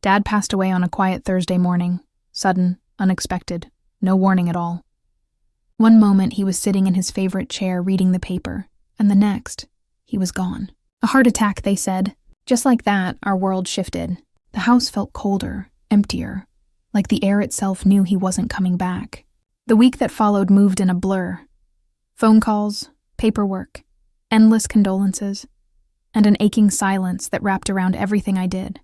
Dad passed away on a quiet Thursday morning. Sudden, unexpected, no warning at all. One moment he was sitting in his favorite chair reading the paper, and the next, he was gone. A heart attack, they said. Just like that, our world shifted. The house felt colder, emptier, like the air itself knew he wasn't coming back. The week that followed moved in a blur. Phone calls, paperwork, endless condolences, and an aching silence that wrapped around everything I did.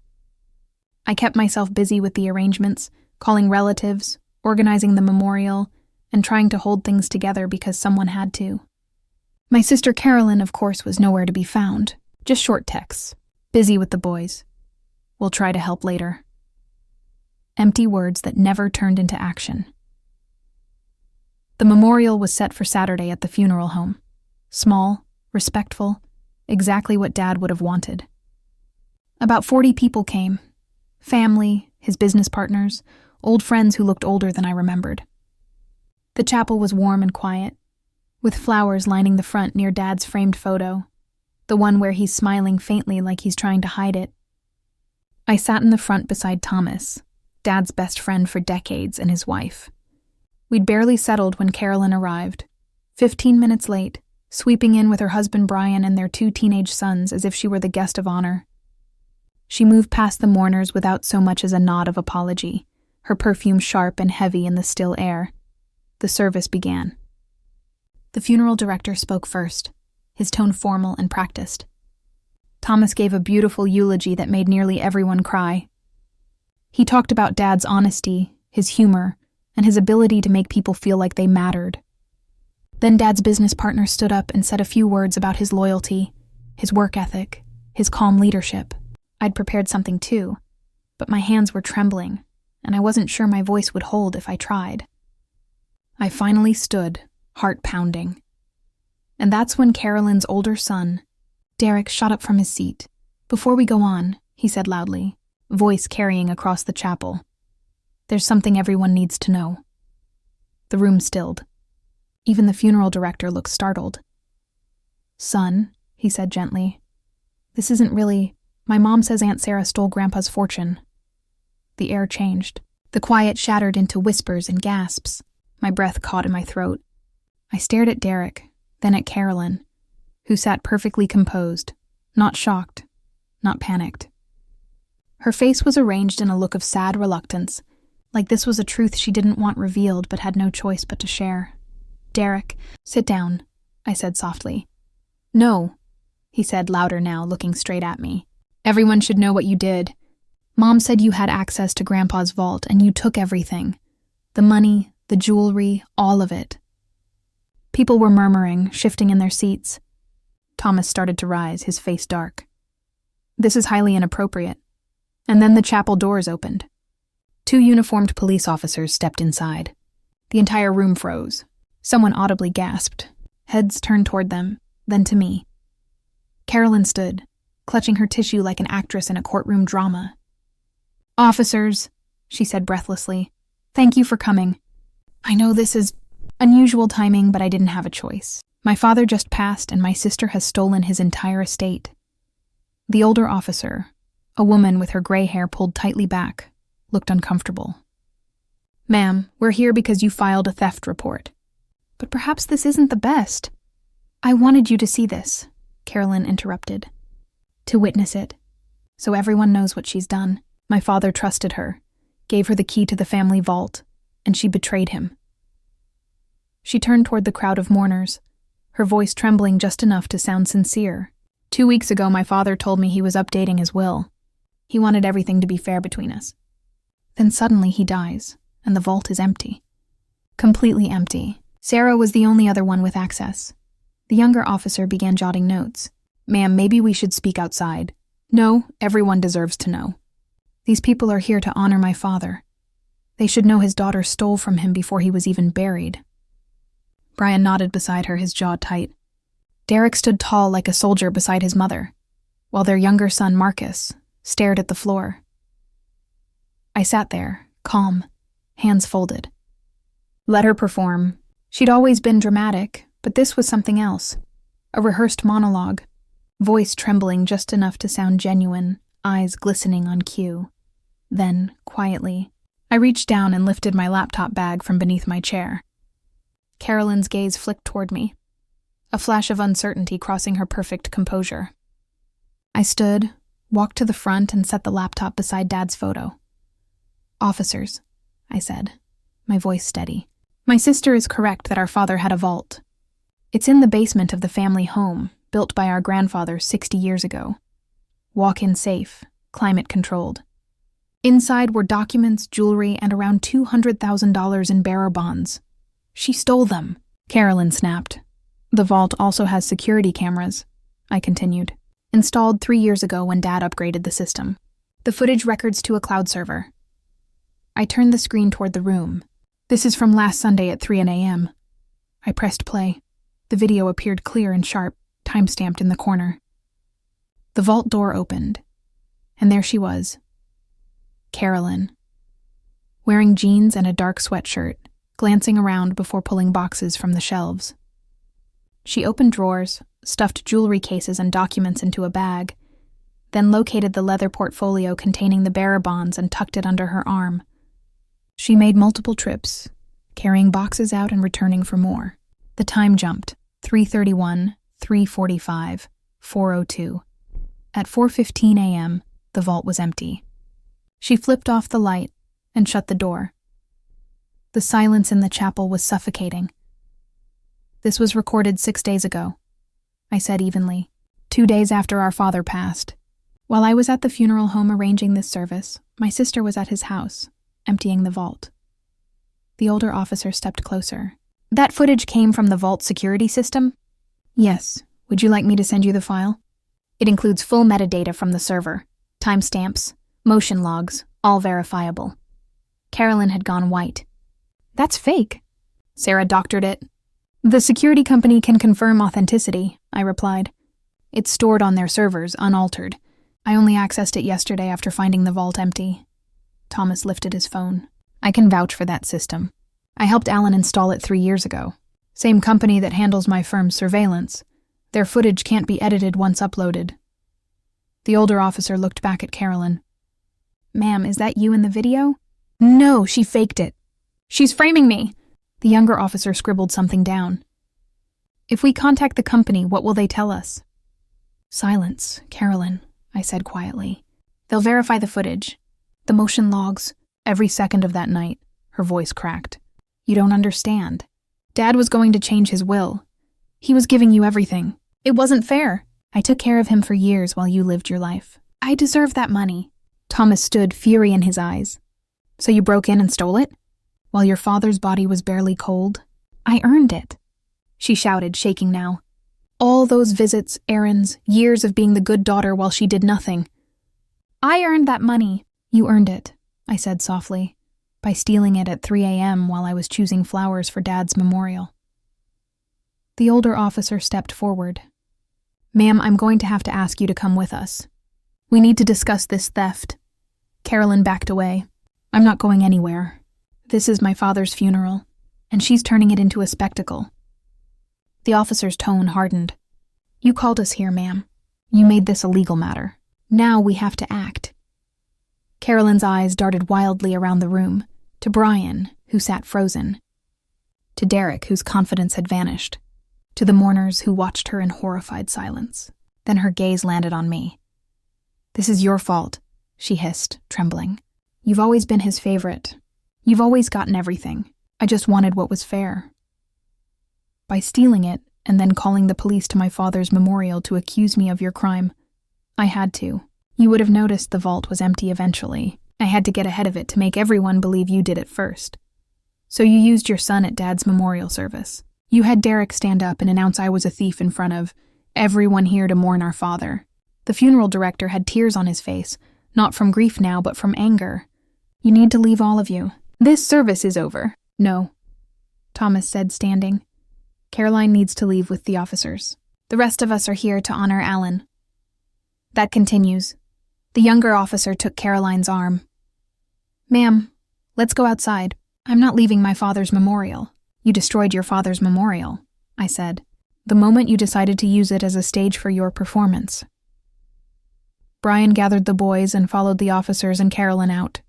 I kept myself busy with the arrangements, calling relatives, organizing the memorial, and trying to hold things together because someone had to. My sister Carolyn, of course, was nowhere to be found. Just short texts. Busy with the boys. We'll try to help later. Empty words that never turned into action. The memorial was set for Saturday at the funeral home. Small, respectful, exactly what Dad would have wanted. About 40 people came. Family, his business partners, old friends who looked older than I remembered. The chapel was warm and quiet, with flowers lining the front near Dad's framed photo, the one where he's smiling faintly like he's trying to hide it. I sat in the front beside Thomas, Dad's best friend for decades, and his wife. We'd barely settled when Carolyn arrived, 15 minutes late, sweeping in with her husband Brian and their 2 teenage sons as if she were the guest of honor. She moved past the mourners without so much as a nod of apology, her perfume sharp and heavy in the still air. The service began. The funeral director spoke first, his tone formal and practiced. Thomas gave a beautiful eulogy that made nearly everyone cry. He talked about Dad's honesty, his humor, and his ability to make people feel like they mattered. Then Dad's business partner stood up and said a few words about his loyalty, his work ethic, his calm leadership. I'd prepared something too, but my hands were trembling, and I wasn't sure my voice would hold if I tried. I finally stood, heart pounding. And that's when Carolyn's older son, Derek, shot up from his seat. "Before we go on," he said loudly, voice carrying across the chapel, "there's something everyone needs to know." The room stilled. Even the funeral director looked startled. "Son," he said gently, "this isn't really... My mom says Aunt Sarah stole Grandpa's fortune." The air changed. The quiet shattered into whispers and gasps. My breath caught in my throat. I stared at Derek, then at Carolyn, who sat perfectly composed, not shocked, not panicked. Her face was arranged in a look of sad reluctance, like this was a truth she didn't want revealed but had no choice but to share. "Derek, sit down," I said softly. "No," he said louder now, looking straight at me. "Everyone should know what you did. Mom said you had access to Grandpa's vault and you took everything. The money, the jewelry, all of it." People were murmuring, shifting in their seats. Thomas started to rise, his face dark. "This is highly inappropriate." And then the chapel doors opened. 2 uniformed police officers stepped inside. The entire room froze. Someone audibly gasped. Heads turned toward them, then to me. Carolyn stood, clutching her tissue like an actress in a courtroom drama. "Officers," she said breathlessly, "thank you for coming. I know this is unusual timing, but I didn't have a choice. My father just passed and my sister has stolen his entire estate." The older officer, a woman with her gray hair pulled tightly back, looked uncomfortable. "Ma'am, we're here because you filed a theft report." "But perhaps this isn't the best." "I wanted you to see this," Carolyn interrupted. "To witness it, so everyone knows what she's done. My father trusted her, gave her the key to the family vault, and she betrayed him." She turned toward the crowd of mourners, her voice trembling just enough to sound sincere. 2 weeks ago, my father told me he was updating his will. He wanted everything to be fair between us. Then suddenly he dies, and the vault is empty. Completely empty. Sarah was the only other one with access. The younger officer began jotting notes. "Ma'am, maybe we should speak outside." "No, everyone deserves to know. These people are here to honor my father. They should know his daughter stole from him before he was even buried." Brian nodded beside her, his jaw tight. Derek stood tall like a soldier beside his mother, while their younger son, Marcus, stared at the floor. I sat there, calm, hands folded. Let her perform. She'd always been dramatic, but this was something else. A rehearsed monologue, voice trembling just enough to sound genuine, eyes glistening on cue. Then, quietly, I reached down and lifted my laptop bag from beneath my chair. Carolyn's gaze flicked toward me, a flash of uncertainty crossing her perfect composure. I stood, walked to the front, and set the laptop beside Dad's photo. "Officers," I said, my voice steady. "My sister is correct that our father had a vault. It's in the basement of the family home, built by our grandfather 60 years ago. Walk-in safe, climate-controlled. Inside were documents, jewelry, and around $200,000 in bearer bonds. She stole them," Carolyn snapped. "The vault also has security cameras," I continued, "installed 3 years ago when Dad upgraded the system. The footage records to a cloud server." I turned the screen toward the room. "This is from last Sunday at 3 a.m. I pressed play. The video appeared clear and sharp, time-stamped in the corner. The vault door opened, and there she was, Carolyn, wearing jeans and a dark sweatshirt, glancing around before pulling boxes from the shelves. She opened drawers, stuffed jewelry cases and documents into a bag, then located the leather portfolio containing the bearer bonds and tucked it under her arm. She made multiple trips, carrying boxes out and returning for more. The time jumped, 3:31, 3:45, 4:02. At 4:15 a.m., the vault was empty. She flipped off the light and shut the door. The silence in the chapel was suffocating. "This was recorded 6 days ago," I said evenly, 2 days after our father passed. "While I was at the funeral home arranging this service, my sister was at his house, emptying the vault." The older officer stepped closer. "That footage came from the vault security system?" "Yes. Would you like me to send you the file?" "It includes full metadata from the server, timestamps, motion logs, all verifiable." Carolyn had gone white. "That's fake." "Sarah doctored it." "The security company can confirm authenticity," I replied. "It's stored on their servers, unaltered. I only accessed it yesterday after finding the vault empty." Thomas lifted his phone. "I can vouch for that system. I helped Alan install it 3 years ago. Same company that handles my firm's surveillance. Their footage can't be edited once uploaded." The older officer looked back at Carolyn. "Ma'am, is that you in the video?" "No, she faked it. She's framing me." The younger officer scribbled something down. "If we contact the company, what will they tell us?" "Silence, Carolyn," I said quietly. "They'll verify the footage. The motion logs, every second of that night." Her voice cracked. "You don't understand. Dad was going to change his will. He was giving you everything. It wasn't fair. I took care of him for years while you lived your life. I deserve that money." Thomas stood, fury in his eyes. "So you broke in and stole it? While your father's body was barely cold?" "I earned it," she shouted, shaking now. "All those visits, errands, years of being the good daughter while she did nothing. I earned that money." "You earned it," I said softly, "by stealing it at 3 a.m. while I was choosing flowers for Dad's memorial." The older officer stepped forward. "Ma'am, I'm going to have to ask you to come with us. We need to discuss this theft." Carolyn backed away. "I'm not going anywhere. This is my father's funeral, and she's turning it into a spectacle." The officer's tone hardened. "You called us here, ma'am. You made this a legal matter. Now we have to act." Carolyn's eyes darted wildly around the room, to Brian, who sat frozen, to Derek, whose confidence had vanished, to the mourners who watched her in horrified silence. Then her gaze landed on me. "This is your fault," she hissed, trembling. "You've always been his favorite. You've always gotten everything. I just wanted what was fair. By stealing it and then calling the police to my father's memorial to accuse me of your crime, I had to. You would have noticed the vault was empty eventually. I had to get ahead of it to make everyone believe you did it first. So you used your son at Dad's memorial service. You had Derek stand up and announce I was a thief in front of everyone here to mourn our father. The funeral director had tears on his face, not from grief now, but from anger. You need to leave, all of you. This service is over." "No," Thomas said, standing. "Caroline needs to leave with the officers. The rest of us are here to honor Alan." "That continues." The younger officer took Caroline's arm. "Ma'am, let's go outside. I'm not leaving my father's memorial." "You destroyed your father's memorial," I said, "the moment you decided to use it as a stage for your performance." Brian gathered the boys and followed the officers and Carolyn out.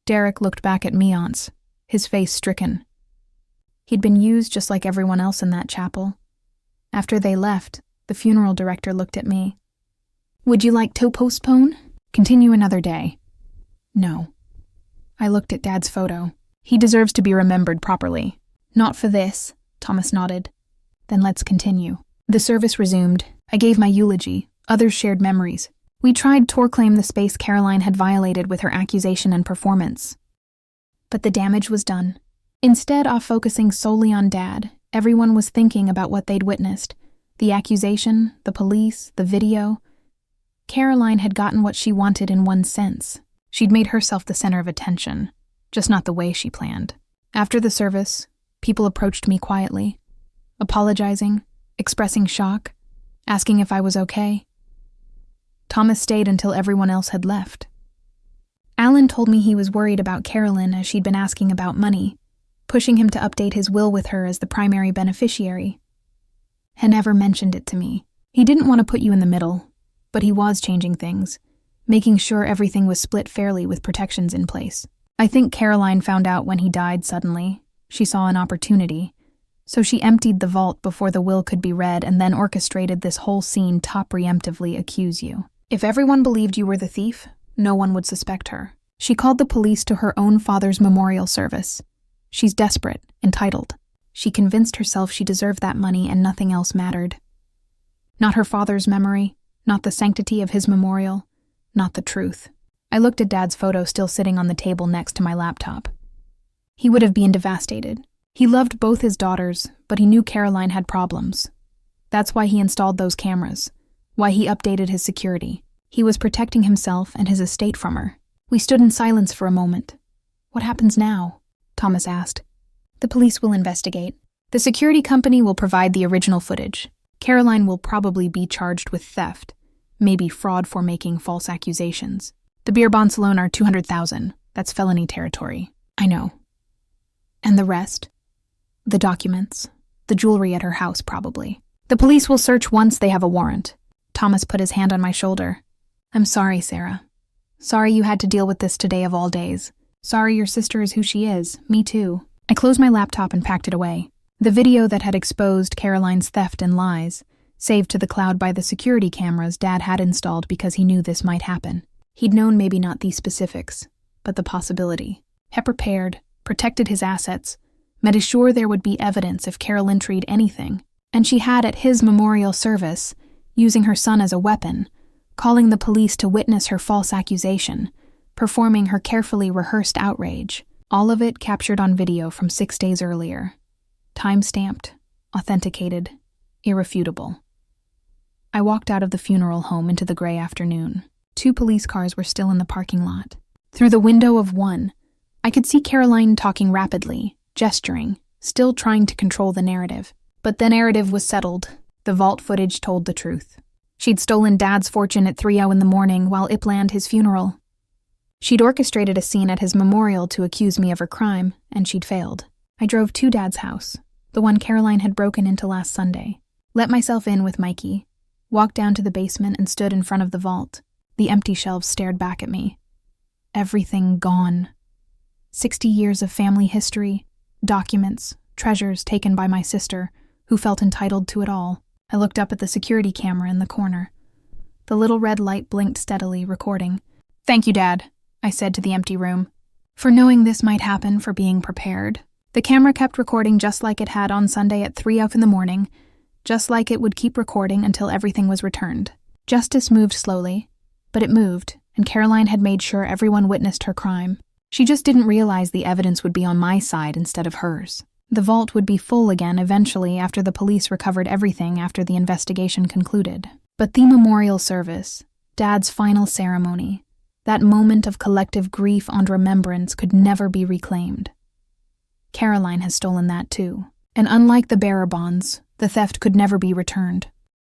Derek looked back at Meance, his face stricken. He'd been used just like everyone else in that chapel. After they left, the funeral director looked at me. "Would you like to postpone? Continue another day?" "No." I looked at Dad's photo. "He deserves to be remembered properly." "Not for this," Thomas nodded. "Then let's continue." The service resumed. I gave my eulogy. Others shared memories. We tried to claim the space Caroline had violated with her accusation and performance. But the damage was done. Instead of focusing solely on Dad, everyone was thinking about what they'd witnessed. The accusation, the police, the video. Caroline had gotten what she wanted in one sense. She'd made herself the center of attention, just not the way she planned. After the service, people approached me quietly, apologizing, expressing shock, asking if I was okay. Thomas stayed until everyone else had left. Alan told me he was worried about Carolyn as she'd been asking about money, pushing him to update his will with her as the primary beneficiary. He never mentioned it to me. He didn't want to put you in the middle, but he was changing things, making sure everything was split fairly with protections in place. I think Caroline found out when he died suddenly. She saw an opportunity. So she emptied the vault before the will could be read and then orchestrated this whole scene to preemptively accuse you. If everyone believed you were the thief, no one would suspect her. She called the police to her own father's memorial service. She's desperate, entitled. She convinced herself she deserved that money and nothing else mattered. Not her father's memory, not the sanctity of his memorial, not the truth. I looked at Dad's photo still sitting on the table next to my laptop. He would have been devastated. He loved both his daughters, but he knew Caroline had problems. That's why he installed those cameras, why he updated his security. He was protecting himself and his estate from her. We stood in silence for a moment. "What happens now?" Thomas asked. "The police will investigate. The security company will provide the original footage. Caroline will probably be charged with theft, maybe fraud for making false accusations. The beer bonds alone are $200,000. That's felony territory." "I know." "And the rest?" "The documents. The jewelry at her house, probably. The police will search once they have a warrant." Thomas put his hand on my shoulder. "I'm sorry, Sarah. Sorry you had to deal with this today of all days. Sorry your sister is who she is. Me too." I closed my laptop and packed it away. The video that had exposed Caroline's theft and lies, saved to the cloud by the security cameras Dad had installed because he knew this might happen. He'd known maybe not these specifics, but the possibility. Had prepared, protected his assets, made sure there would be evidence if Carolyn treated anything. And she had at his memorial service, using her son as a weapon, calling the police to witness her false accusation, performing her carefully rehearsed outrage, all of it captured on video from 6 days earlier. Time-stamped, authenticated, irrefutable. I walked out of the funeral home into the gray afternoon. 2 police cars were still in the parking lot. Through the window of one, I could see Caroline talking rapidly, gesturing, still trying to control the narrative. But the narrative was settled. The vault footage told the truth. She'd stolen Dad's fortune at 3:00 in the morning while Ip planned his funeral. She'd orchestrated a scene at his memorial to accuse me of her crime, and she'd failed. I drove to Dad's house, the one Caroline had broken into last Sunday. Let myself in with Mikey, walked down to the basement and stood in front of the vault. The empty shelves stared back at me. Everything gone. 60 years of family history, documents, treasures taken by my sister, who felt entitled to it all. I looked up at the security camera in the corner. The little red light blinked steadily, recording. "Thank you, Dad," I said to the empty room, "for knowing this might happen, for being prepared." The camera kept recording just like it had on Sunday at 3:00 in the morning, just like it would keep recording until everything was returned. Justice moved slowly, but it moved, and Caroline had made sure everyone witnessed her crime. She just didn't realize the evidence would be on my side instead of hers. The vault would be full again eventually after the police recovered everything after the investigation concluded. But the memorial service, Dad's final ceremony, that moment of collective grief and remembrance could never be reclaimed. Caroline has stolen that too. And unlike the bearer bonds, the theft could never be returned.